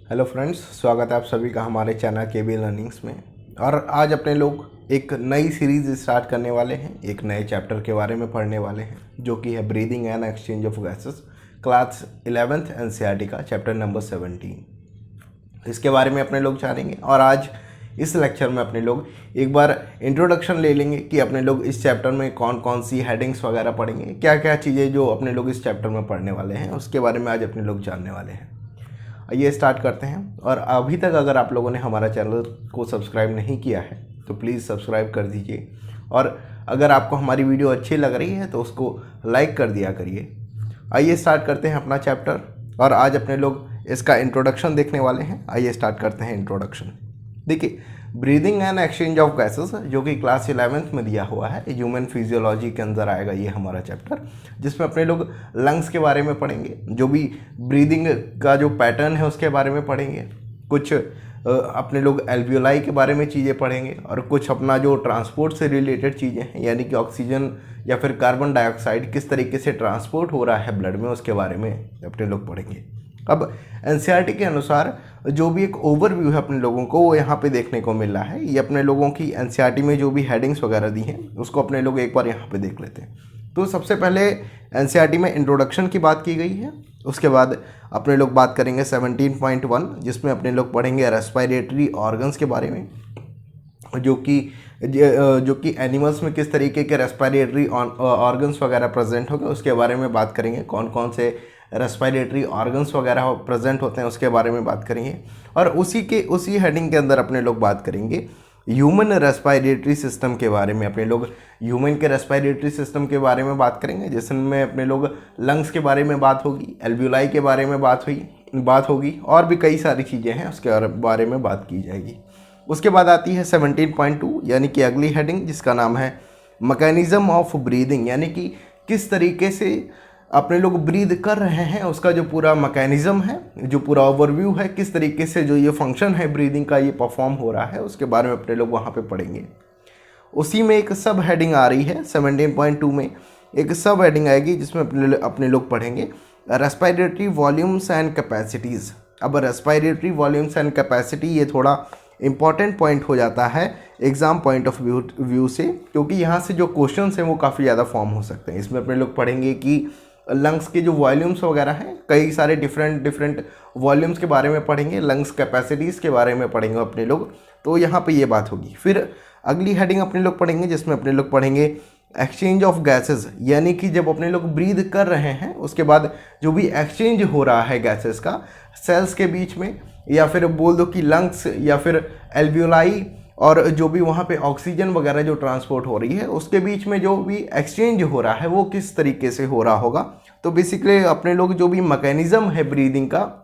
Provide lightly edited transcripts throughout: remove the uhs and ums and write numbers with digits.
Hello friends, स्वागत है आप सभी का हमारे चैनल केबी लर्निंग्स में। और आज अपने लोग एक नई सीरीज़ स्टार्ट करने वाले हैं, एक नए चैप्टर के बारे में पढ़ने वाले हैं जो कि है breathing and exchange of gases, class 11th NCERT का चैप्टर नंबर 17। इसके बारे में अपने लोग जानेंगे। और आज इस लेक्चर में अपने लोग एक बार इंट्रोडक्शन ले लेंगे कि अपने लोग इस चैप्टर में कौन कौन सी हेडिंग्स वगैरह पढ़ेंगे, क्या क्या चीज़ें जो अपने लोग इस चैप्टर में पढ़ने वाले हैं उसके बारे में आज अपने लोग जानने वाले हैं। आइए स्टार्ट करते हैं। और अभी तक अगर आप लोगों ने हमारा चैनल को सब्सक्राइब नहीं किया है तो प्लीज़ सब्सक्राइब कर दीजिए। और अगर आपको हमारी वीडियो अच्छी लग रही है तो उसको लाइक कर दिया करिए। आइए स्टार्ट करते हैं अपना चैप्टर। और आज अपने लोग इसका इंट्रोडक्शन देखने वाले हैं। आइए स्टार्ट करते हैं इंट्रोडक्शन। देखिए, breathing and exchange of gases जो कि क्लास 11th में दिया हुआ है, ह्यूमन फिजियोलॉजी के अंदर आएगा ये हमारा चैप्टर, जिसमें अपने लोग लंग्स के बारे में पढ़ेंगे, जो भी ब्रीदिंग का जो पैटर्न है उसके बारे में पढ़ेंगे, कुछ अपने लोग एल्वियोलाई के बारे में चीज़ें पढ़ेंगे, और कुछ अपना जो ट्रांसपोर्ट से रिलेटेड चीज़ें हैं यानी कि ऑक्सीजन या फिर कार्बन डाइऑक्साइड किस तरीके से ट्रांसपोर्ट हो रहा है ब्लड में उसके बारे में अपने लोग पढ़ेंगे। अब एनसीईआरटी के अनुसार जो भी एक ओवरव्यू है अपने लोगों को वो यहाँ पे देखने को मिल रहा है। ये अपने लोगों की एनसीईआरटी में जो भी हेडिंग्स वगैरह दी हैं उसको अपने लोग एक बार यहाँ पे देख लेते हैं। तो सबसे पहले एनसीईआरटी में इंट्रोडक्शन की बात की गई है। उसके बाद अपने लोग बात करेंगे 17.1 जिसमें अपने लोग पढ़ेंगे रेस्पिरेटरी ऑर्गन्स के बारे में, जो कि एनिमल्स में किस तरीके के रेस्पिरेटरी ऑर्गन्स वगैरह प्रेजेंट होंगे उसके बारे में बात करेंगे। कौन कौन से रेस्पिरेटरी ऑर्गन्स वगैरह प्रेजेंट होते हैं उसके बारे में बात करेंगे। और उसी हेडिंग के अंदर अपने लोग बात करेंगे ह्यूमन रेस्पिरेटरी सिस्टम के बारे में। अपने लोग ह्यूमन के रेस्पिरेटरी सिस्टम के बारे में बात करेंगे, जिसमें अपने लोग लंग्स के बारे में बात होगी, एल्वियोलाई के बारे में बात होगी, और भी कई सारी चीज़ें हैं उसके बारे में बात की जाएगी। उसके बाद आती है 17.2 यानी कि अगली हेडिंग, जिसका नाम है मैकेनिज्म ऑफ ब्रीदिंग, यानी कि किस तरीके से अपने लोग ब्रीद कर रहे हैं उसका जो पूरा मैकेनिज्म है, जो पूरा ओवरव्यू है, किस तरीके से जो ये फंक्शन है ब्रीदिंग का ये परफॉर्म हो रहा है उसके बारे में अपने लोग वहाँ पे पढ़ेंगे। उसी में एक सब हेडिंग आ रही है 17.2 में एक सब हेडिंग आएगी जिसमें अपने लोग पढ़ेंगे रेस्पिरेटरी वॉल्यूम्स एंड कैपेसिटीज़। अब रेस्पिरेटरी वॉल्यूम्स एंड कैपेसिटी ये थोड़ा इंपॉर्टेंट पॉइंट हो जाता है एग्ज़ाम पॉइंट ऑफ व्यू से, क्योंकि यहाँ से जो क्वेश्चंस हैं वो काफ़ी ज़्यादा फॉर्म हो सकते हैं। इसमें अपने लोग पढ़ेंगे कि लंग्स के जो वॉल्यूम्स वगैरह हैं, कई सारे डिफरेंट वॉल्यूम्स के बारे में पढ़ेंगे, लंग्स कैपेसिटीज़ के बारे में पढ़ेंगे अपने लोग। तो यहाँ पे ये बात होगी। फिर अगली हेडिंग अपने लोग पढ़ेंगे जिसमें अपने लोग पढ़ेंगे एक्सचेंज ऑफ गैसेस, यानी कि जब अपने लोग ब्रीद कर रहे हैं उसके बाद जो भी एक्सचेंज हो रहा है गैसेस का सेल्स के बीच में, या फिर बोल दो कि लंग्स या फिर एल्वियोलाई और जो भी वहाँ पे ऑक्सीजन वगैरह जो ट्रांसपोर्ट हो रही है उसके बीच में जो भी एक्सचेंज हो रहा है वो किस तरीके से हो रहा होगा। तो बेसिकली अपने लोग जो भी मैकेनिज्म है ब्रीदिंग का,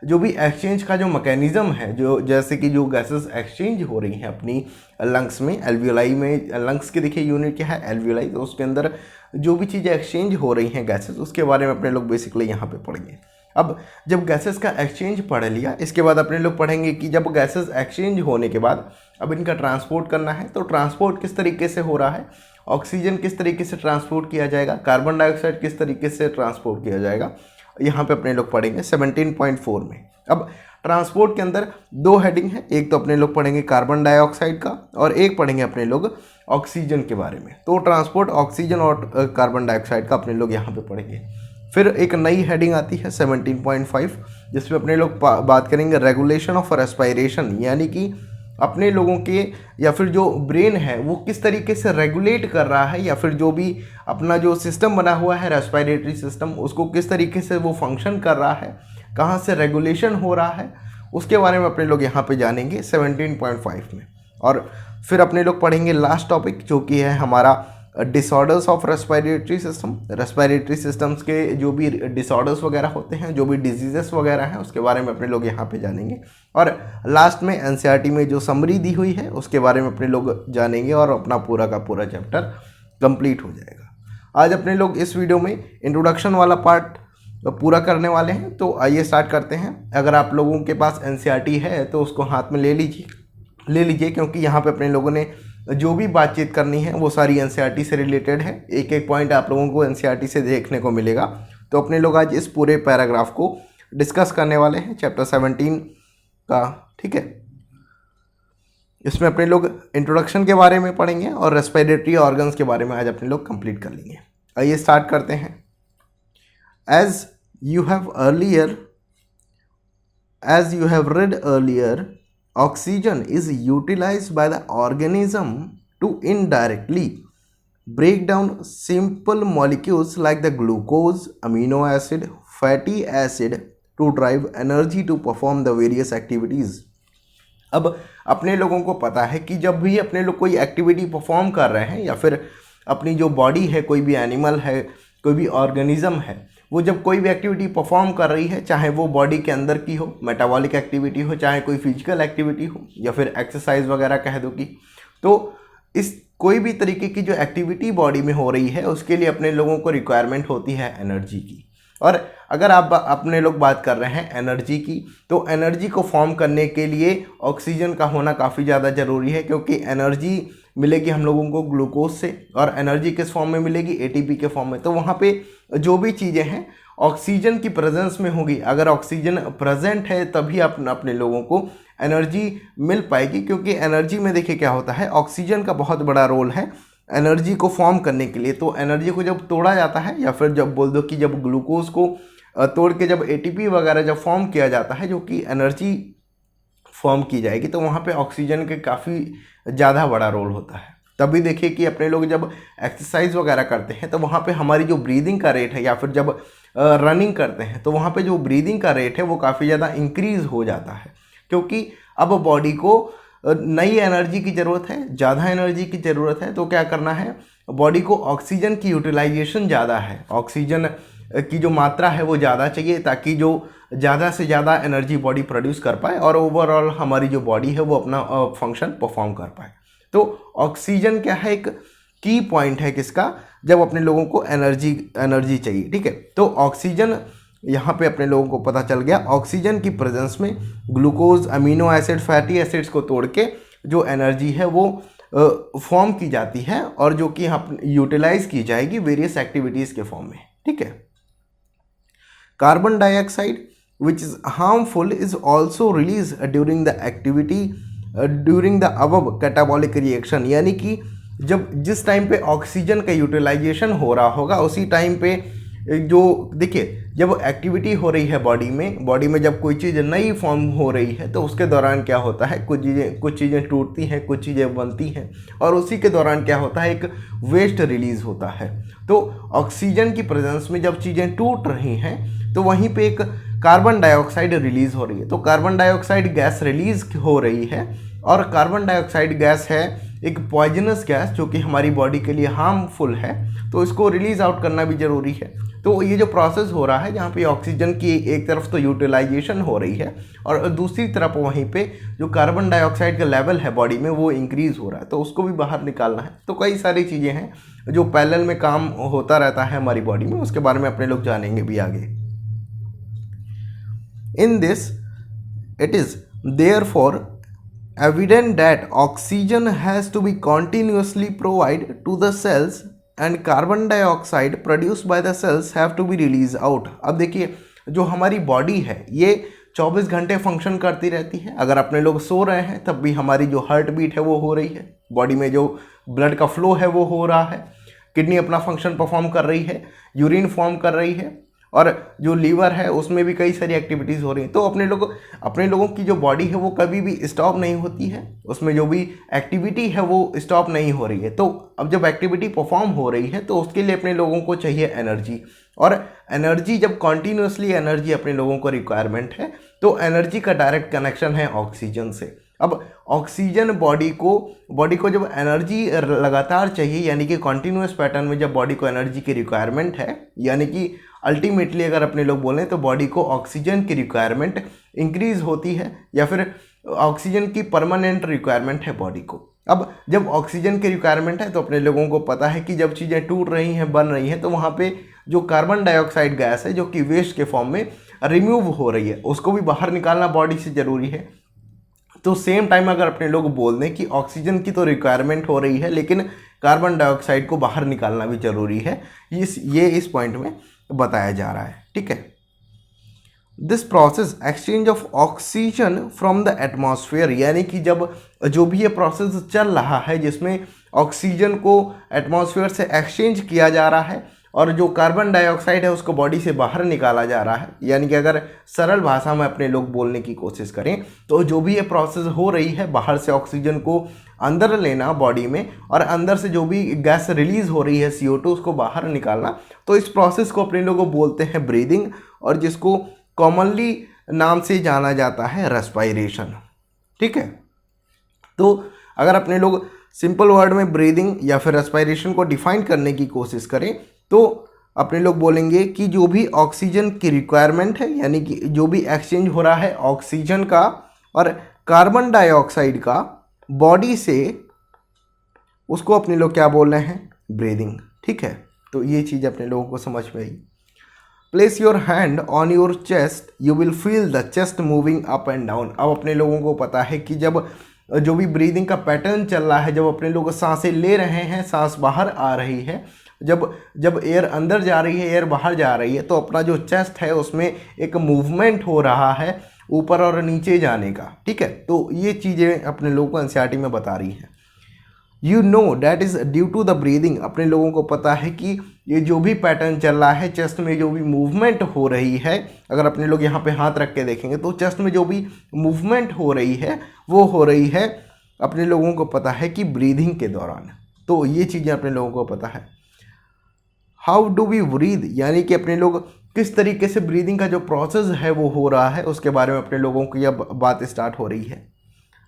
जो भी एक्सचेंज का जो मैकेनिज्म है, जो जैसे कि जो गैसेस एक्सचेंज हो रही हैं अपनी लंग्स में, एल्वियोलाई में, लंग्स की देखिए यूनिट क्या है एल्वियोलाई, तो उसके अंदर जो भी चीज़ें एक्सचेंज हो रही हैं गैसेस उसके बारे में अपने लोग बेसिकली यहाँ पे पढ़ेंगे। अब जब गैसेस का एक्सचेंज पढ़ लिया, इसके बाद अपने लोग पढ़ेंगे कि जब गैसेस एक्सचेंज होने के बाद अब इनका ट्रांसपोर्ट करना है, तो ट्रांसपोर्ट किस तरीके से हो रहा है, ऑक्सीजन किस तरीके से ट्रांसपोर्ट किया जाएगा, कार्बन डाइऑक्साइड किस तरीके से ट्रांसपोर्ट किया जाएगा, यहाँ पे अपने लोग पढ़ेंगे 17.4 में। अब ट्रांसपोर्ट के अंदर दो हेडिंग है, एक तो अपने लोग पढ़ेंगे कार्बन डाइऑक्साइड का और एक पढ़ेंगे अपने लोग ऑक्सीजन के बारे में। तो ट्रांसपोर्ट ऑक्सीजन और कार्बन डाइऑक्साइड का अपने लोग यहाँ पे पढ़ेंगे। फिर एक नई हेडिंग आती है 17.5 जिसमें अपने लोग बात करेंगे रेगुलेशन ऑफ रेस्पिरेशन, यानी कि अपने लोगों के या फिर जो ब्रेन है वो किस तरीके से रेगुलेट कर रहा है, या फिर जो भी अपना जो सिस्टम बना हुआ है रेस्पिरेटरी सिस्टम उसको किस तरीके से वो फंक्शन कर रहा है, कहाँ से रेगुलेशन हो रहा है, उसके बारे में अपने लोग यहाँ पे जानेंगे 17.5 में। और फिर अपने लोग पढ़ेंगे लास्ट टॉपिक जो कि है हमारा disorders of respiratory system. Respiratory systems के जो भी डिसऑर्डर्स वगैरह होते हैं, जो भी डिजीजेस वगैरह हैं उसके बारे में अपने लोग यहाँ पे जानेंगे। और लास्ट में एनसीईआरटी में जो समरी दी हुई है उसके बारे में अपने लोग जानेंगे और अपना पूरा का पूरा चैप्टर कंप्लीट हो जाएगा। आज अपने लोग इस वीडियो में इंट्रोडक्शन वाला पार्ट पूरा करने वाले हैं। तो आइए स्टार्ट करते हैं। अगर आप लोगों के पास एनसीईआरटी है तो उसको हाथ में ले लीजिए, क्योंकि यहाँ पे अपने लोगों ने जो भी बातचीत करनी है वो सारी एनसीईआरटी से रिलेटेड है। एक एक पॉइंट आप लोगों को एनसीईआरटी से देखने को मिलेगा। तो अपने लोग आज इस पूरे पैराग्राफ को डिस्कस करने वाले हैं, चैप्टर 17 का। ठीक है, इसमें अपने लोग इंट्रोडक्शन के बारे में पढ़ेंगे और रेस्पिरेटरी ऑर्गन्स के बारे में आज अपने लोग कंप्लीट कर लेंगे। आइए स्टार्ट करते हैं। As you have read earlier, oxygen is utilized by the organism to indirectly break down simple molecules like the glucose, amino acid, fatty acid to drive energy to perform the various activities। अब अपने लोगों को पता है कि जब भी अपने लोग कोई एक्टिविटी परफॉर्म कर रहे हैं या फिर अपनी जो बॉडी है, कोई भी एनिमल है, कोई भी ऑर्गेनिज्म है, वो जब कोई भी एक्टिविटी परफॉर्म कर रही है, चाहे वो बॉडी के अंदर की हो, मेटाबॉलिक एक्टिविटी हो, चाहे कोई फिजिकल एक्टिविटी हो या फिर एक्सरसाइज वगैरह कह दो कि, तो इस कोई भी तरीके की जो एक्टिविटी बॉडी में हो रही है उसके लिए अपने लोगों को रिक्वायरमेंट होती है एनर्जी की। और अगर आप अपने लोग बात कर रहे हैं एनर्जी की, तो एनर्जी को फॉर्म करने के लिए ऑक्सीजन का होना काफ़ी ज़्यादा ज़रूरी है, क्योंकि एनर्जी मिलेगी हम लोगों को ग्लूकोज से, और एनर्जी किस फॉर्म में मिलेगी, एटीपी के फॉर्म में। तो वहाँ पे जो भी चीज़ें हैं ऑक्सीजन की प्रेजेंस में होगी। अगर ऑक्सीजन प्रेजेंट है तभी अपने लोगों को एनर्जी मिल पाएगी, क्योंकि एनर्जी में देखिए क्या होता है, ऑक्सीजन का बहुत बड़ा रोल है एनर्जी को फॉर्म करने के लिए। तो एनर्जी को जब तोड़ा जाता है, या फिर जब बोल दो कि जब ग्लूकोज को तोड़ के जब एटीपी वगैरह जब फॉर्म किया जाता है, जो कि एनर्जी फॉर्म की जाएगी, तो वहाँ पे ऑक्सीजन के काफ़ी ज़्यादा बड़ा रोल होता है। तभी देखिए कि अपने लोग जब एक्सरसाइज वगैरह करते हैं तो वहाँ पे हमारी जो ब्रीदिंग का रेट है, या फिर जब रनिंग करते हैं तो वहाँ पे जो ब्रीदिंग का रेट है वो काफ़ी ज़्यादा इंक्रीज़ हो जाता है, क्योंकि अब बॉडी को नई एनर्जी की ज़रूरत है, ज़्यादा एनर्जी की ज़रूरत है। तो क्या करना है, बॉडी को ऑक्सीजन की यूटिलाइजेशन ज़्यादा है, ऑक्सीजन की जो मात्रा है वो ज़्यादा चाहिए, ताकि जो ज़्यादा से ज़्यादा एनर्जी बॉडी प्रोड्यूस कर पाए और ओवरऑल हमारी जो बॉडी है वो अपना फंक्शन परफॉर्म कर पाए। तो ऑक्सीजन क्या है, एक की पॉइंट है किसका, जब अपने लोगों को एनर्जी चाहिए। ठीक है, तो ऑक्सीजन यहाँ पे अपने लोगों को पता चल गया, ऑक्सीजन की प्रेजेंस में glucose, amino acid, fatty acids को तोड़ के जो एनर्जी है वो फॉर्म की जाती है, और जो कि यहाँ यूटिलाइज की जाएगी वेरियस एक्टिविटीज़ के फॉर्म में। ठीक है, carbon dioxide which is harmful is also released during the activity during the above catabolic reaction। यानी कि जब जिस टाइम पे ऑक्सीजन का यूटिलाइजेशन हो रहा होगा उसी टाइम पे जो देखिए जब एक्टिविटी हो रही है बॉडी में जब कोई चीज़ नई फॉर्म हो रही है तो उसके दौरान क्या होता है, कुछ चीज़ें टूटती हैं, कुछ चीज़ें बनती हैं, और उसी के दौरान क्या होता है, एक वेस्ट रिलीज़ होता है। तो ऑक्सीजन की प्रेजेंस में जब चीज़ें टूट रही हैं तो वहीं पे एक कार्बन डाइऑक्साइड रिलीज़ हो रही है। तो कार्बन डाइऑक्साइड गैस रिलीज़ हो रही है, और कार्बन डाइऑक्साइड गैस है एक पॉइजनस गैस जो कि हमारी बॉडी के लिए हार्मफुल है, तो इसको रिलीज़ आउट करना भी ज़रूरी है। तो ये जो प्रोसेस हो रहा है जहाँ पे ऑक्सीजन की एक तरफ तो यूटिलाइजेशन हो रही है और दूसरी तरफ वहीं पे जो कार्बन डाइऑक्साइड का लेवल है बॉडी में वो इंक्रीज़ हो रहा है, तो उसको भी बाहर निकालना है। तो कई सारी चीज़ें हैं जो पैरेलल में काम होता रहता है हमारी बॉडी में, उसके बारे में अपने लोग जानेंगे भी आगे। In this, it is therefore evident that oxygen has to be continuously provided to the cells and carbon dioxide produced by the cells have to be released out। अब देखिए जो हमारी बॉडी है ये 24 घंटे फंक्शन करती रहती है। अगर अपने लोग सो रहे हैं तब भी हमारी जो हार्ट बीट है वो हो रही है, बॉडी में जो ब्लड का फ्लो है वो हो रहा है, किडनी अपना फंक्शन परफॉर्म कर रही है, यूरिन फॉर्म कर रही है, और जो लीवर है उसमें भी कई सारी एक्टिविटीज़ हो रही हैं। तो अपने लोगों की जो बॉडी है वो कभी भी स्टॉप नहीं होती है, उसमें जो भी एक्टिविटी है वो स्टॉप नहीं हो रही है। तो अब जब एक्टिविटी परफॉर्म हो रही है तो उसके लिए अपने लोगों को चाहिए एनर्जी, और एनर्जी जब कॉन्टीन्यूसली एनर्जी अपने लोगों को रिक्वायरमेंट है तो एनर्जी का डायरेक्ट कनेक्शन है ऑक्सीजन से। अब ऑक्सीजन बॉडी को जब एनर्जी लगातार चाहिए, यानी कि कॉन्टीन्यूस पैटर्न में जब बॉडी को एनर्जी की रिक्वायरमेंट है, यानी कि अल्टीमेटली अगर अपने लोग बोलें तो बॉडी को ऑक्सीजन की रिक्वायरमेंट इंक्रीज़ होती है, या फिर ऑक्सीजन की परमानेंट रिक्वायरमेंट है बॉडी को। अब जब ऑक्सीजन की रिक्वायरमेंट है तो अपने लोगों को पता है कि जब चीज़ें टूट रही हैं, बन रही हैं, तो वहाँ पे जो कार्बन डाइऑक्साइड गैस है जो कि वेस्ट के फॉर्म में रिमूव हो रही है, उसको भी बाहर निकालना बॉडी से ज़रूरी है। तो सेम टाइम अगर अपने लोग बोल दें कि ऑक्सीजन की तो रिक्वायरमेंट हो रही है लेकिन कार्बन डाइऑक्साइड को बाहर निकालना भी ज़रूरी है, ये इस पॉइंट में बताया जा रहा है। ठीक है, this process exchange of oxygen from the atmosphere, यानी कि जब जो भी ये प्रोसेस चल रहा है जिसमें ऑक्सीजन को एटमॉस्फेयर से एक्सचेंज किया जा रहा है और जो कार्बन डाइऑक्साइड है उसको बॉडी से बाहर निकाला जा रहा है, यानी कि अगर सरल भाषा में अपने लोग बोलने की कोशिश करें तो जो भी ये प्रोसेस हो रही है बाहर से ऑक्सीजन को अंदर लेना बॉडी में और अंदर से जो भी गैस रिलीज हो रही है CO2 उसको बाहर निकालना, तो इस प्रोसेस को अपने लोग बोलते हैं ब्रीदिंग, और जिसको कॉमनली नाम से जाना जाता है रेस्पायरेशन। ठीक है, तो अगर अपने लोग सिंपल वर्ड में ब्रीदिंग या फिर रेस्पायरेशन को डिफाइन करने की कोशिश करें तो अपने लोग बोलेंगे कि जो भी ऑक्सीजन की रिक्वायरमेंट है, यानी कि जो भी एक्सचेंज हो रहा है ऑक्सीजन का और कार्बन डाइऑक्साइड का बॉडी से, उसको अपने लोग क्या बोल रहे हैं, ब्रीदिंग। ठीक है, तो ये चीज़ अपने लोगों को समझ में आई। Place your hand on your chest, you will feel the chest moving up and down. अब अपने लोगों को पता है कि जब जो भी ब्रीदिंग का पैटर्न चल रहा है, जब अपने लोग सांसें ले रहे हैं, सांस बाहर आ रही है, जब एयर अंदर जा रही है, एयर बाहर जा रही है, तो अपना जो चेस्ट है उसमें एक मूवमेंट हो रहा है ऊपर और नीचे जाने का। ठीक है, तो ये चीज़ें अपने लोगों को एनसीईआरटी में बता रही हैं। You know that is due to the breathing, अपने लोगों को पता है कि ये जो भी पैटर्न चल रहा है, चेस्ट में जो भी मूवमेंट हो रही है, अगर अपने लोग यहाँ पे हाथ रख के देखेंगे तो चेस्ट में जो भी मूवमेंट हो रही है वो हो रही है अपने लोगों को पता है कि ब्रीदिंग के दौरान। तो ये चीज़ें अपने लोगों को पता है। हाउ डू वी ब्रीद, यानी कि अपने लोग किस तरीके से ब्रीदिंग का जो प्रोसेस है वो हो रहा है, उसके बारे में अपने लोगों की अब बात स्टार्ट हो रही है।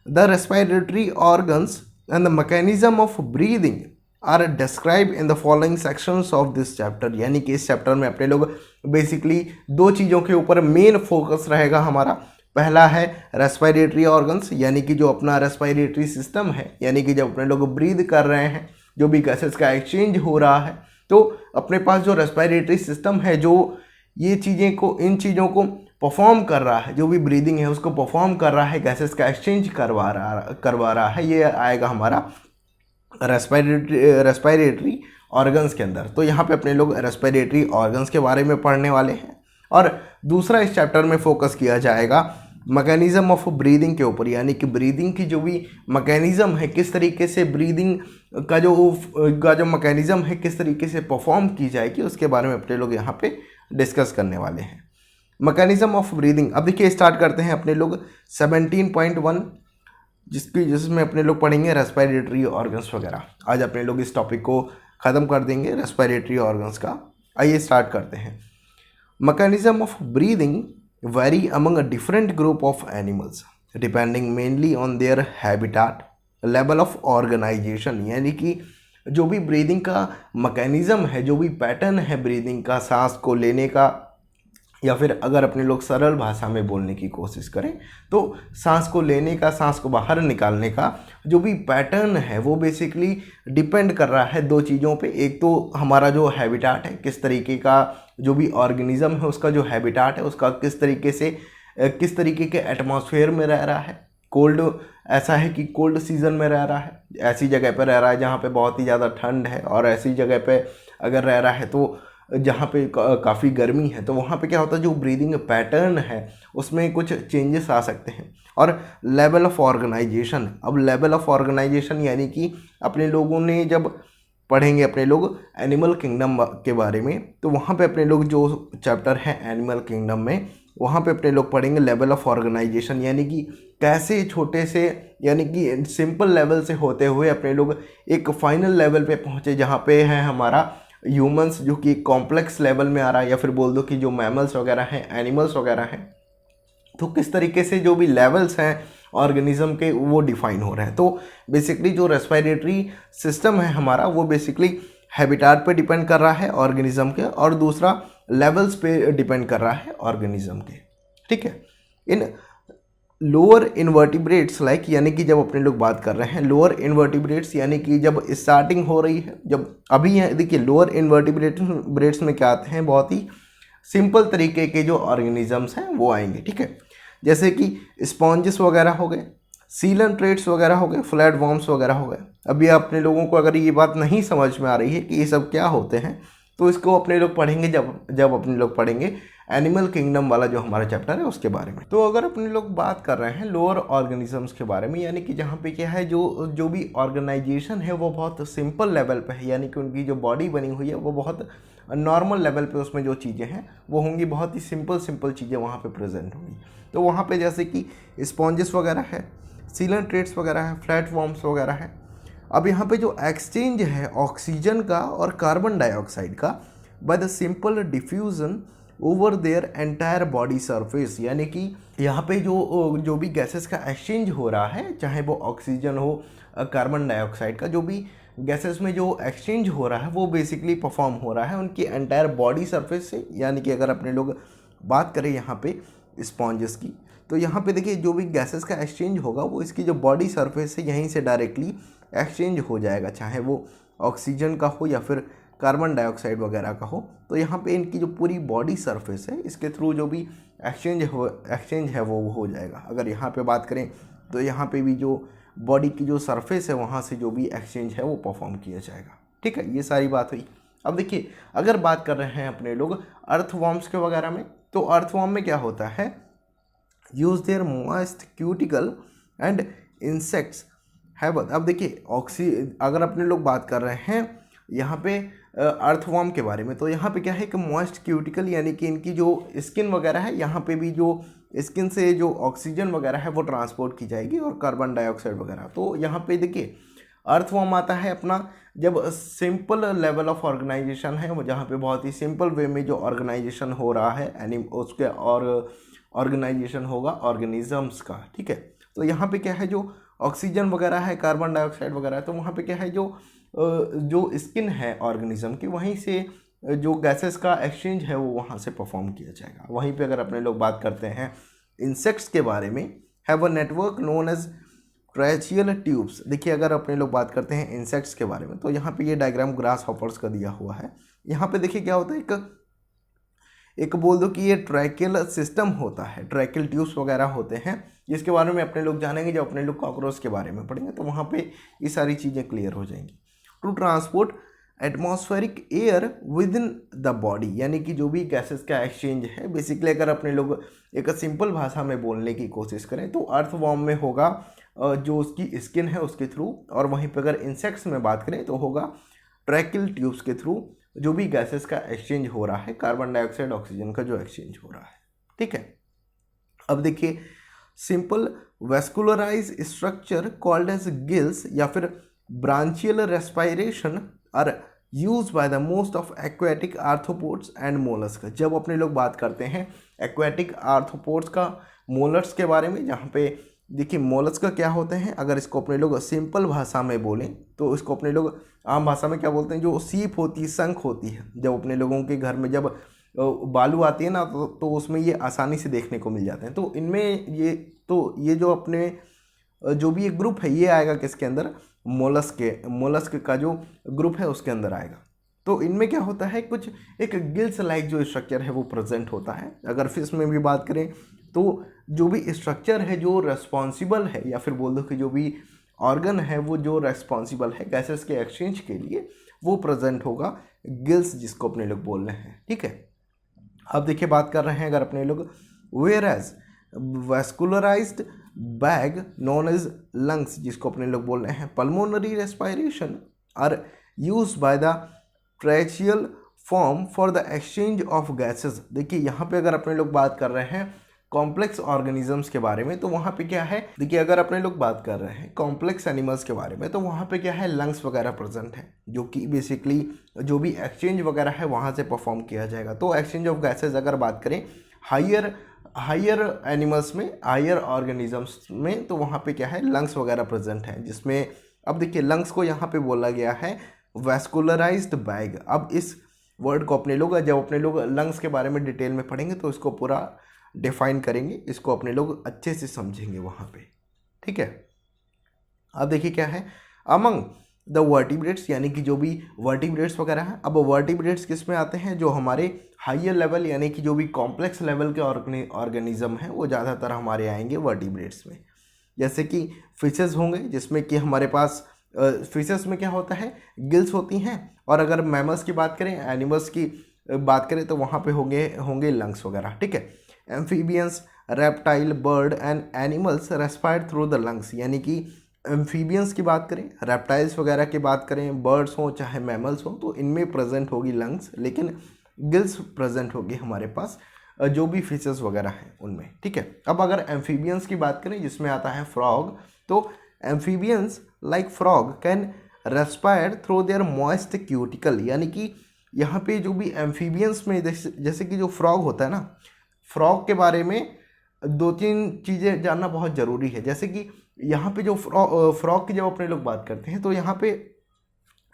The respiratory organs and the mechanism of breathing are describe in the following sections of this chapter, यानी कि इस चैप्टर में अपने लोग बेसिकली दो चीज़ों के ऊपर मेन फोकस रहेगा हमारा। पहला है रेस्पिरेटरी ऑर्गन्स, यानी कि जो अपना रेस्पिरेटरी सिस्टम है, यानी कि जब अपने लोग ब्रीद कर रहे हैं, जो भी गैसेस का एक्सचेंज हो रहा है, तो अपने पास जो रेस्पिरेटरी सिस्टम है जो ये चीज़ें को, इन चीज़ों को परफॉर्म कर रहा है, जो भी ब्रीदिंग है उसको परफॉर्म कर रहा है, गैसेस का एक्सचेंज करवा रहा है, ये आएगा हमारा रेस्पिरेटरी ऑर्गन्स के अंदर। तो यहाँ पे अपने लोग रेस्पिरेटरी ऑर्गन्स के बारे में पढ़ने वाले हैं। और दूसरा इस चैप्टर में फोकस किया जाएगा मैकेनिज्म ऑफ ब्रीदिंग के ऊपर, यानी कि ब्रीदिंग की जो भी मैकेनिज्म है, किस तरीके से ब्रीदिंग का जो मैकेनिज्म है किस तरीके से परफॉर्म की जाएगी, उसके बारे में अपने लोग यहाँ पे डिस्कस करने वाले हैं। मैकेनिज्म ऑफ ब्रीदिंग, अब देखिए स्टार्ट करते हैं अपने लोग 17.1 जिसमें अपने लोग पढ़ेंगे रेस्पिरेटरी ऑर्गन्स वगैरह। आज अपने लोग इस टॉपिक को ख़त्म कर देंगे रेस्पिरेटरी ऑर्गन्स का। आइए स्टार्ट करते हैं। Mechanism of breathing vary among a different group of animals depending mainly on their habitat, level of organization, यानी कि जो भी ब्रीदिंग का मैकेनिज्म है, जो भी पैटर्न है ब्रीदिंग का, सांस को लेने का, या फिर अगर अपने लोग सरल भाषा में बोलने की कोशिश करें तो सांस को लेने का, सांस को बाहर निकालने का जो भी पैटर्न है वो बेसिकली डिपेंड कर रहा है दो चीज़ों पे। एक तो हमारा जो हैबिटाट है, किस तरीके का जो भी ऑर्गेनिज्म है उसका जो हैबिटाट है उसका किस तरीके के एटमॉस्फेयर में रह रहा है। कोल्ड ऐसा है कि कोल्ड सीज़न में रह रहा है, ऐसी जगह पर रह रहा है जहाँ पे बहुत ही ज़्यादा ठंड है, और ऐसी जगह पे अगर रह रहा है तो जहाँ पे काफ़ी गर्मी है, तो वहाँ पे क्या होता है जो ब्रीदिंग पैटर्न है उसमें कुछ चेंजेस आ सकते हैं। और लेवल ऑफ ऑर्गेनाइजेशन, अब लेवल ऑफ ऑर्गेनाइजेशन यानी कि अपने लोगों ने जब पढ़ेंगे अपने लोग एनिमल किंगडम के बारे में, तो वहाँ पे अपने लोग जो चैप्टर है एनिमल किंगडम में, वहाँ पे अपने लोग पढ़ेंगे लेवल ऑफ ऑर्गेनाइजेशन, यानी कि कैसे छोटे से, यानी कि सिंपल लेवल से होते हुए अपने लोग एक फाइनल लेवल पे पहुँचे जहाँ पे है हमारा ह्यूमंस, जो कि कॉम्प्लेक्स लेवल में आ रहा है, या फिर बोल दो कि जो मैमल्स वगैरह हैं, एनिमल्स वगैरह हैं, तो किस तरीके से जो भी लेवल्स हैं ऑर्गेनिज्म के वो डिफाइन हो रहे हैं। तो बेसिकली जो रेस्पिरेटरी सिस्टम है हमारा वो बेसिकली हैबिटाट पे डिपेंड कर रहा है ऑर्गेनिज्म के, और दूसरा लेवल्स पे डिपेंड कर रहा है ऑर्गेनिज्म के। ठीक है, इन लोअर इन्वर्टिब्रेट्स लाइक, यानी कि जब अपने लोग बात कर रहे हैं लोअर इन्वर्टिब्रेट्स, यानी कि जब स्टार्टिंग हो रही है, जब अभी है, देखिए लोअर इन्वर्टिब्रेट्स में क्या आते हैं, बहुत ही सिंपल तरीके के जो ऑर्गेनिजम्स हैं वो आएंगे। ठीक है, जैसे कि स्पॉन्जेस वगैरह हो गए, सीलेंट्रेट्स वगैरह हो गए, फ्लैट वॉर्म्स वगैरह हो गए। अभी अपने लोगों को अगर ये बात नहीं समझ में आ रही है कि ये सब क्या होते हैं, तो इसको अपने लोग पढ़ेंगे जब अपने लोग पढ़ेंगे एनिमल किंगडम वाला जो हमारा चैप्टर है उसके बारे में। तो अगर अपने लोग बात कर रहे हैं लोअर ऑर्गेनिजम्स के बारे में, यानी कि जहाँ पे क्या है जो भी ऑर्गेनाइजेशन है वो बहुत सिंपल लेवल पे है, यानी कि उनकी जो बॉडी बनी हुई है वो बहुत नॉर्मल लेवल पे उसमें जो चीज़ें हैं वो होंगी, बहुत ही सिंपल चीज़ें वहाँ पे प्रेजेंट होंगी। तो वहाँ पे जैसे कि स्पॉन्जेस वगैरह है, सीलेंट्रेट्स वगैरह है, फ्लैट फॉर्म्स वगैरह है। अब यहाँ पे जो एक्सचेंज है ऑक्सीजन का और कार्बन डाइऑक्साइड का by the simple diffusion over their entire body surface, यानी कि यहाँ पे जो भी गैसेस का एक्सचेंज हो रहा है, चाहे वो ऑक्सीजन हो कार्बन डाइऑक्साइड का, जो भी गैसेस में जो एक्सचेंज हो रहा है वो बेसिकली परफॉर्म हो रहा है उनकी एंटायर बॉडी सरफेस से। यानी कि अगर अपने लोग बात करें यहाँ पे स्पॉन्जेस की, तो यहाँ पे देखिए जो भी गैसेस का एक्सचेंज होगा वो इसकी जो बॉडी सरफेस है यहीं से डायरेक्टली एक्सचेंज हो जाएगा, चाहे वो ऑक्सीजन का हो या फिर कार्बन डाइऑक्साइड वगैरह का हो। तो यहाँ पे इनकी जो पूरी बॉडी सरफेस है इसके थ्रू जो भी एक्सचेंज है वो हो जाएगा। अगर यहाँ पे बात करें तो यहाँ पे भी जो बॉडी की जो सरफेस है वहाँ से जो भी एक्सचेंज है वो परफॉर्म किया जाएगा। ठीक है, ये सारी बात हुई। अब देखिए अगर बात कर रहे हैं अपने लोग अर्थवॉर्म्स के वगैरह में, तो अर्थवॉर्म में क्या होता है, use their moist cuticle and insects have. अब देखिए अगर अपने लोग बात कर रहे हैं यहाँ पे अर्थवॉर्म के बारे में, तो यहाँ पे क्या है कि मॉइस्ट क्यूटिकल, यानी कि इनकी जो स्किन वगैरह है, यहाँ पे भी जो स्किन से जो ऑक्सीजन वगैरह है वो ट्रांसपोर्ट की जाएगी और कार्बन डाइऑक्साइड वगैरह। तो यहाँ पे देखिए अर्थवॉर्म आता है अपना जब सिंपल लेवल ऑफ ऑर्गेनाइजेशन है, जहाँ पे बहुत ही सिंपल वे में जो ऑर्गेनाइजेशन हो रहा है उसके और ऑर्गेनाइजेशन होगा ऑर्गेनिजम्स का। ठीक है, तो यहाँ पे क्या है जो ऑक्सीजन वगैरह है, कार्बन डाइऑक्साइड वगैरह है, तो वहाँ पे क्या है जो स्किन है ऑर्गेनिज्म की, वहीं से जो गैसेस का एक्सचेंज है वो वहाँ से परफॉर्म किया जाएगा। वहीं पे अगर अपने लोग बात करते हैं इंसेक्ट्स के बारे में, have a network known as tracheal tubes. देखिए अगर अपने लोग बात करते हैं इंसेक्ट्स के बारे में, तो यहाँ पे ये डायग्राम ग्रास हॉपर्स का दिया हुआ है। यहाँ पे देखिए क्या होता है, एक बोल दो कि ये ट्रैकियल सिस्टम होता है, ट्रैकियल ट्यूब्स वगैरह होते हैं, जिसके बारे में अपने लोग जानेंगे जब अपने लोग कॉकरोच के बारे में पढ़ेंगे, तो वहाँ पे ये सारी चीज़ें क्लियर हो जाएंगी। To transport atmospheric air within the body, यानी कि जो भी गैसेस का एक्सचेंज है, बेसिकली अगर अपने लोग एक सिंपल भाषा में बोलने की कोशिश करें तो अर्थवॉर्म में होगा जो उसकी स्किन है उसके थ्रू, और वहीं पर अगर इंसेक्ट्स में बात करें तो होगा ट्रैकियल ट्यूब्स के थ्रू जो भी गैसेस का एक्सचेंज हो रहा है, कार्बन डाइऑक्साइड ऑक्सीजन का जो एक्सचेंज हो रहा है। ठीक है, अब देखिए simple vascularise structure called as gills या फिर branchial respiration are use by the most of aquatic arthropods and mollusc. जब अपने लोग बात करते हैं एक्वेटिक आर्थ्रोपोड्स का, मोलस्क के बारे में, जहाँ पे देखिए मोलस्क क्या होते हैं, अगर इसको अपने लोग सिंपल भाषा में बोलें तो इसको अपने लोग आम भाषा में क्या बोलते हैं, जो सीप होती है, शंख होती है, जब अपने लोगों के घर में जब बालू आती है ना तो उसमें ये आसानी से देखने को मिल जाते हैं। तो इनमें ये जो अपने जो भी एक ग्रुप है ये आएगा किसके अंदर, मोलस्क का जो ग्रुप है उसके अंदर आएगा। तो इनमें क्या होता है, कुछ एक गिल्स लाइक जो स्ट्रक्चर है वो प्रेजेंट होता है। अगर फिश में भी बात करें तो जो भी स्ट्रक्चर है जो रेस्पॉन्सिबल है, या फिर बोल दो कि जो भी ऑर्गन है वो जो रेस्पॉन्सिबल है गैसेस के एक्सचेंज के लिए, वो प्रेजेंट होगा गिल्स, जिसको अपने लोग बोल रहे हैं। ठीक है, अब देखिए बात कर रहे हैं अगर अपने लोग whereas vascularized bag known as lungs, जिसको अपने लोग बोल रहे हैं pulmonary respiration are use by the tracheal form for the exchange of gases. देखिए यहाँ पे अगर अपने लोग बात कर रहे हैं कॉम्प्लेक्स ऑर्गेनिजम्स के बारे में, तो वहाँ पे क्या है, देखिए अगर अपने लोग बात कर रहे हैं कॉम्प्लेक्स एनिमल्स के बारे में, तो वहाँ पे क्या है, लंग्स वगैरह प्रेजेंट है, जो कि बेसिकली जो भी एक्सचेंज वगैरह है वहाँ से परफॉर्म किया जाएगा। तो एक्सचेंज ऑफ गैसेज अगर बात करें हायर एनिमल्स में, हायर ऑर्गेनिजम्स में, तो वहाँ पे क्या है, लंग्स वगैरह प्रेजेंट है, जिसमें अब देखिए लंग्स को यहाँ पे बोला गया है वेस्कुलराइज्ड बैग। अब इस वर्ड को अपने लोग जब अपने लोग लंग्स के बारे में डिटेल में पढ़ेंगे तो इसको पूरा डिफाइन करेंगे, इसको अपने लोग अच्छे से समझेंगे वहाँ पे। ठीक है, अब देखिए क्या है, अमंग द वर्टिब्रेट्स, यानी कि जो भी वर्टिब्रेट्स वगैरह हैं। अब वर्टिब्रेट्स किस में आते हैं, जो हमारे हायर लेवल यानी कि जो भी कॉम्प्लेक्स लेवल के ऑर्गेनिज्म हैं वो ज़्यादातर हमारे आएंगे वर्टिब्रेट्स में। जैसे कि फिशेस होंगे, जिसमें कि हमारे पास फिशेस में क्या होता है, गिल्स होती हैं। और अगर मैमल्स की बात करें, एनिमल्स की बात करें तो वहाँ पे होंगे लंग्स वगैरह, ठीक है। Amphibians, reptile, bird and animals respire through the lungs, यानी कि एम्फीबियंस की बात करें, रेप्टाइल्स वगैरह की बात करें, बर्ड्स हों चाहे मैमल्स हों, तो इनमें प्रेजेंट होगी लंग्स, लेकिन गिल्स प्रेजेंट होगी हमारे पास जो भी फिशेस वगैरह हैं उनमें, ठीक है। अब अगर एम्फीबियंस की बात करें जिसमें आता है फ्रॉग, तो amphibians like frog can respire through their moist cuticle, यानी कि यहाँ पे जो भी एम्फीबियंस में जैसे कि जो फ्रॉग होता है ना, फ्रॉग के बारे में 2-3 चीज़ें जानना बहुत ज़रूरी है। जैसे कि यहाँ पे जो फ्रॉग की जब अपने लोग बात करते हैं तो यहाँ पे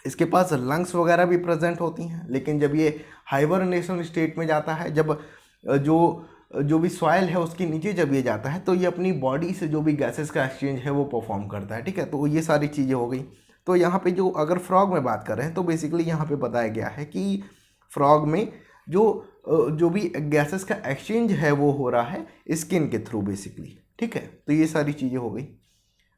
इसके पास लंग्स वगैरह भी प्रेजेंट होती हैं, लेकिन जब ये हाइबरनेशन स्टेट में जाता है, जब जो भी सॉइल है उसके नीचे जब ये जाता है, तो ये अपनी बॉडी से जो भी गैसेस का एक्सचेंज है वो परफॉर्म करता है, ठीक है। तो ये सारी चीज़ें हो गई। तो यहाँ पे जो अगर फ्रॉग में बात कर रहे हैं तो बेसिकली यहाँ पे बताया गया है कि फ्रॉग में जो भी गैसेस का एक्सचेंज है वो हो रहा है स्किन के थ्रू बेसिकली, ठीक है। तो ये सारी चीज़ें हो गई।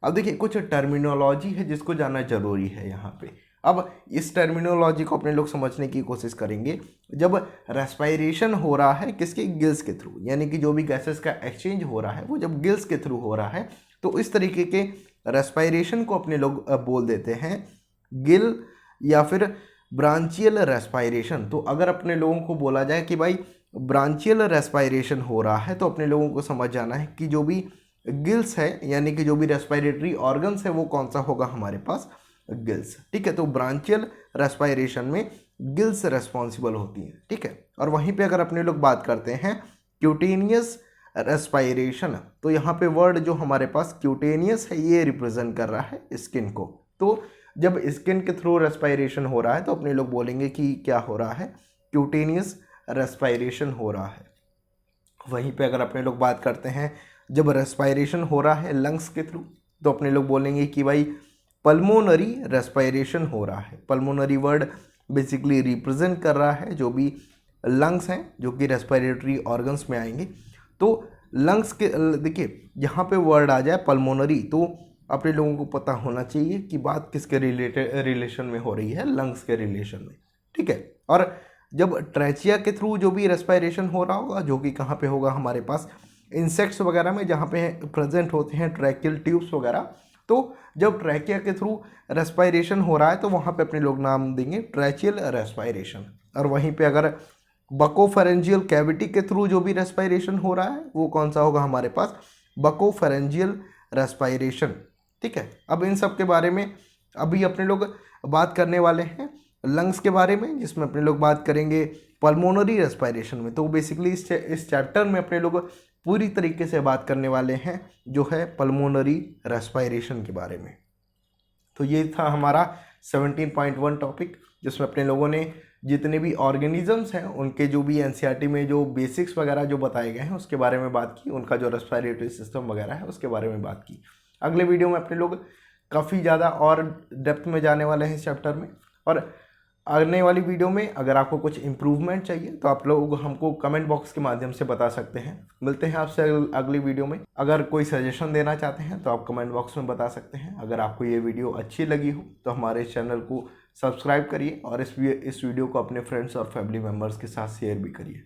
अब देखिए कुछ टर्मिनोलॉजी है जिसको जानना जरूरी है यहाँ पे। अब इस टर्मिनोलॉजी को अपने लोग समझने की कोशिश करेंगे। जब रेस्पायरेशन हो रहा है किसके, गिल्स के थ्रू, यानी कि जो भी गैसेस का एक्सचेंज हो रहा है वो जब गिल्स के थ्रू हो रहा है, तो इस तरीके के रेस्पायरेशन को अपने लोग बोल देते हैं गिल या फिर ब्रांचियल रेस्पायरेशन। तो अगर अपने लोगों को बोला जाए कि भाई ब्रांचियल रेस्पायरेशन हो रहा है, तो अपने लोगों को समझ जाना है कि जो भी गिल्स है, यानी कि जो भी रेस्पायरेटरी ऑर्गन्स है वो कौन सा होगा हमारे पास, गिल्स, ठीक है। तो ब्रांचियल रेस्पायरेशन में गिल्स रेस्पॉन्सिबल होती हैं, ठीक है। और वहीं पे अगर अपने लोग बात करते हैं क्यूटेनियस रेस्पायरेशन, तो यहाँ पे वर्ड जो हमारे पास क्यूटेनियस है ये रिप्रेजेंट कर रहा है स्किन को। तो जब स्किन के थ्रू रेस्पायरेशन हो रहा है तो अपने लोग बोलेंगे कि क्या हो रहा है, क्यूटेनियस रेस्पायरेशन हो रहा है। वहीं पे अगर अपने लोग बात करते हैं जब रेस्पायरेशन हो रहा है लंग्स के थ्रू, तो अपने लोग बोलेंगे कि भाई पल्मोनरी रेस्पायरेशन हो रहा है। पल्मोनरी वर्ड बेसिकली रिप्रेजेंट कर रहा है जो भी लंग्स हैं जो कि रेस्पायरेटरी ऑर्गन्स में आएंगे। तो लंग्स के देखिए यहाँ पे वर्ड आ जाए पल्मोनरी, तो अपने लोगों को पता होना चाहिए कि बात किसके रिलेशन में हो रही है, लंग्स के रिलेशन में, ठीक है। और जब ट्रैचिया के थ्रू जो भी रेस्पायरेशन हो रहा होगा, जो कि कहाँ पे होगा हमारे पास इंसेक्ट्स वगैरह में, जहाँ पे प्रेजेंट होते हैं ट्रैकियल ट्यूब्स वगैरह, तो जब ट्रैकिया के थ्रू रेस्पायरेशन हो रहा है तो वहाँ पे अपने लोग नाम देंगे ट्रैचियल रेस्पायरेशन। और वहीं पे अगर बकोफेरेंजियल कैविटी के थ्रू जो भी रेस्पायरेशन हो रहा है वो कौन सा होगा हमारे पास, बकोफेरेंजियल रेस्पायरेशन, ठीक है। अब इन सब के बारे में अभी अपने लोग बात करने वाले हैं लंग्स के बारे में, जिसमें अपने लोग बात करेंगे पल्मोनरी रेस्पायरेशन में। तो बेसिकली इस चैप्टर में अपने लोग पूरी तरीके से बात करने वाले हैं जो है पल्मोनरी रेस्पायरेशन के बारे में। तो ये था हमारा 17.1 टॉपिक, जिसमें अपने लोगों ने जितने भी ऑर्गेनिजम्स हैं उनके जो भी एनसीईआरटी में जो बेसिक्स वगैरह जो बताए गए हैं उसके बारे में बात की, उनका जो रेस्पायरेटरी सिस्टम वगैरह है उसके बारे में बात की। अगले वीडियो में अपने लोग काफ़ी ज़्यादा और डेप्थ में जाने वाले हैं इस चैप्टर में। और आने वाली वीडियो में अगर आपको कुछ इम्प्रूवमेंट चाहिए तो आप लोग हमको कमेंट बॉक्स के माध्यम से बता सकते हैं। मिलते हैं आपसे अगली वीडियो में। अगर कोई सजेशन देना चाहते हैं तो आप कमेंट बॉक्स में बता सकते हैं। अगर आपको ये वीडियो अच्छी लगी हो तो हमारे चैनल को सब्सक्राइब करिए और इस वीडियो को अपने फ्रेंड्स और फैमिली मेम्बर्स के साथ शेयर भी करिए।